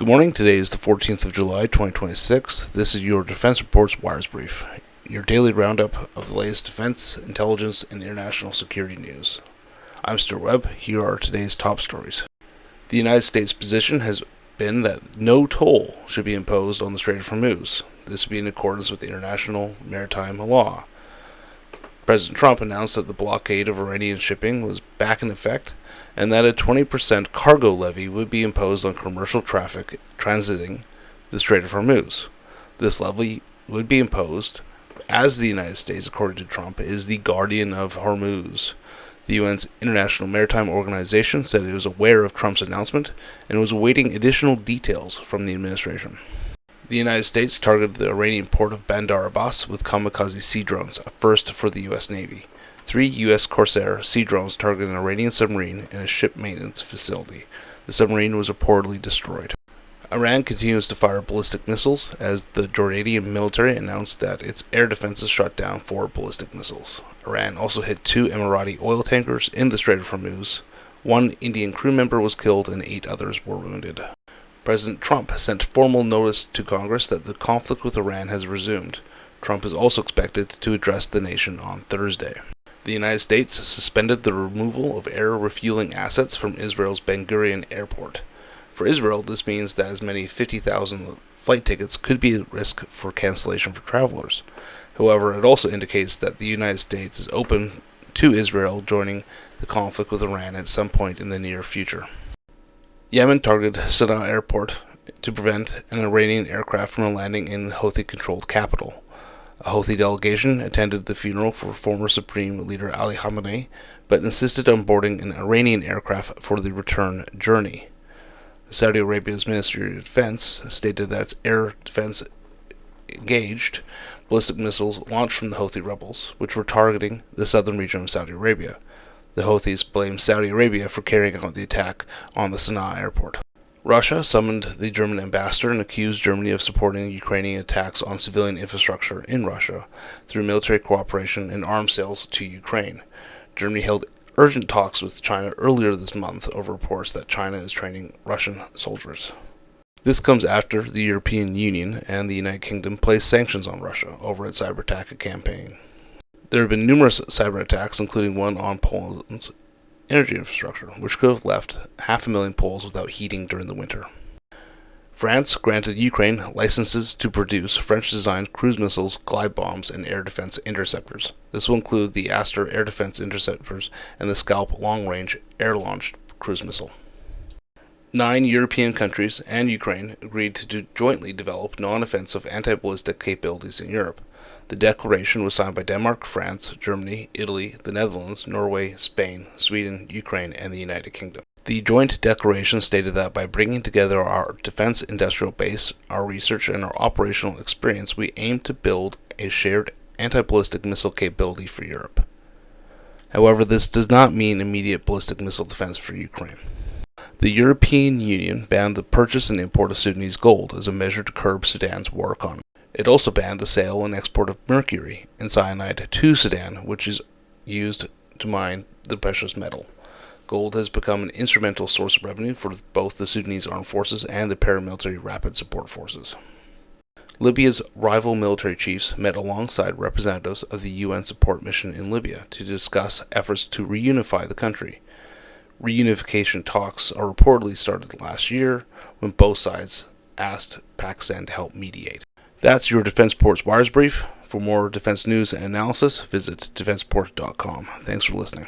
Good morning. Today is the 14th of July, 2026. This is your Defense Report's Wires Brief, your daily roundup of the latest defense, intelligence, and international security news. I'm Stuart Webb. Here are today's top stories. The United States' position has been that no toll should be imposed on the Strait of Hormuz. This would be in accordance with international maritime law. President Trump announced that the blockade of Iranian shipping was back in effect, and that a 20% cargo levy would be imposed on commercial traffic transiting the Strait of Hormuz. This levy would be imposed as the United States, according to Trump, is the guardian of Hormuz. The UN's International Maritime Organization said it was aware of Trump's announcement and was awaiting additional details from the administration. The United States targeted the Iranian port of Bandar Abbas with kamikaze sea drones, a first for the U.S. Navy. 3 U.S. Corsair sea drones targeted an Iranian submarine and a ship maintenance facility. The submarine was reportedly destroyed. Iran continues to fire ballistic missiles as the Jordanian military announced that its air defenses shot down 4 ballistic missiles. Iran also hit 2 Emirati oil tankers in the Strait of Hormuz. 1 Indian crew member was killed and 8 others were wounded. President Trump sent formal notice to Congress that the conflict with Iran has resumed. Trump is also expected to address the nation on Thursday. The United States suspended the removal of air refueling assets from Israel's Ben Gurion airport. For Israel, this means that as many as 50,000 flight tickets could be at risk for cancellation for travelers. However, it also indicates that the United States is open to Israel joining the conflict with Iran at some point in the near future. Yemen targeted Sana'a airport to prevent an Iranian aircraft from landing in the Houthi-controlled capital. A Houthi delegation attended the funeral for former Supreme Leader Ali Khamenei, but insisted on boarding an Iranian aircraft for the return journey. Saudi Arabia's Ministry of Defense stated that its air defense engaged ballistic missiles launched from the Houthi rebels, which were targeting the southern region of Saudi Arabia. The Houthis blamed Saudi Arabia for carrying out the attack on the Sana'a airport. Russia summoned the German ambassador and accused Germany of supporting Ukrainian attacks on civilian infrastructure in Russia through military cooperation and arms sales to Ukraine. Germany held urgent talks with China earlier this month over reports that China is training Russian soldiers. This comes after the European Union and the United Kingdom placed sanctions on Russia over its cyber attack campaign. There have been numerous cyber attacks, including one on Poland's energy infrastructure, which could have left 500,000 Poles without heating during the winter. France granted Ukraine licenses to produce French-designed cruise missiles, glide bombs, and air defense interceptors. This will include the Aster air defense interceptors and the SCALP long-range air-launched cruise missile. 9 European countries and Ukraine agreed to jointly develop non-offensive anti-ballistic capabilities in Europe. The declaration was signed by Denmark, France, Germany, Italy, the Netherlands, Norway, Spain, Sweden, Ukraine, and the United Kingdom. The joint declaration stated that by bringing together our defense industrial base, our research, and our operational experience, we aim to build a shared anti-ballistic missile capability for Europe. However, this does not mean immediate ballistic missile defense for Ukraine. The European Union banned the purchase and import of Sudanese gold as a measure to curb Sudan's war economy. It also banned the sale and export of mercury and cyanide to Sudan, which is used to mine the precious metal. Gold has become an instrumental source of revenue for both the Sudanese armed forces and the paramilitary rapid support forces. Libya's rival military chiefs met alongside representatives of the UN support mission in Libya to discuss efforts to reunify the country. Reunification talks are reportedly started last year when both sides asked Pakistan to help mediate. That's your DefenceReport's Wires Brief. For more defense news and analysis, visit DefenceReport.com. Thanks for listening.